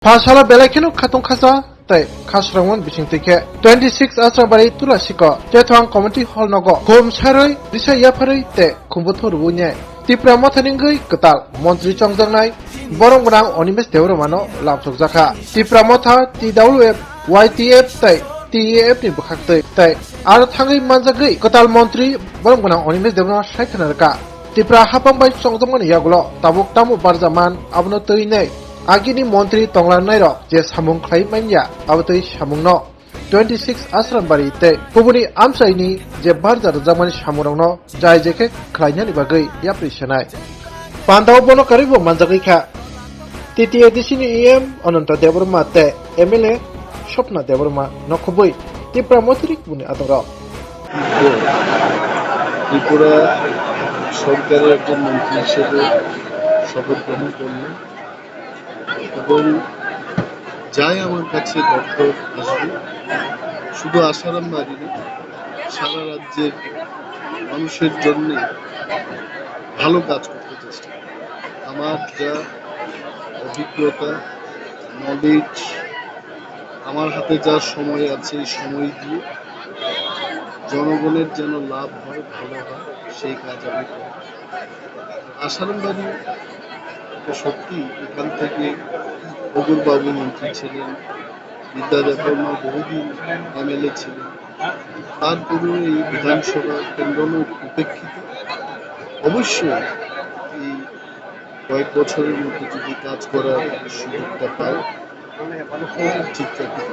Pasala belakinu khatung khasa tai khasrangwan bisingtike 26 asrabari tulasiko jetwang community hall nogo gom saroi risa yafaroi te khumbuthor bunye tipra mathaningoi ketal montri chongjangnai borong branang onimes devromano lamsokjaka tipra matha TWF YTF tai TAF ni bukhaktei tai aro thangai manjagoi ketal montri borong branang onimes devromano saithanarka tipra hapangbai chongjangmani yagulo tabuk tamu barjaman abno toinei Agini Montri Tonglanai rok je samung khlai manya abotoi samungno 26 asram bari te kubuni amsaini je barjar jamani samurangno jai jeke khlainani bagai yaprisanai pandaw bono karibo manjagai kha titiya disini em Ananta Deborma te MLA Swapna Deborma nokubui tipra motrik buni atoro Tripura সরকারের একজন মন্ত্রী হিসেবে শপথ গ্রহণ করলেন এবং যাই আমার কাছে দপ্তর আসবে শুধু আসারাম বাড়ি না সারা রাজ্যের মানুষের জন্য ভালো কাজ করতে চেষ্টা করি। আমার যা অভিজ্ঞতা নলেজ আমার হাতে যা সময় আছে এই সময় দিয়ে জনগণের যেন লাভ হয় ভালো হয় সেই কাজ আমি করি। আসারাম বাড়ি সত্যি এখান থেকে অগুরবাবু মন্ত্রী ছিলেন, বিদ্যাদেববর্মা বহুদিন MLA ছিলেন, তারপরেও এই বিধানসভা কেন্দ্র উপেক্ষিত অবশ্যই এই কয়েক বছরের মধ্যে যদি কাজ করার সুযোগটা পায় ঠিক চাকরি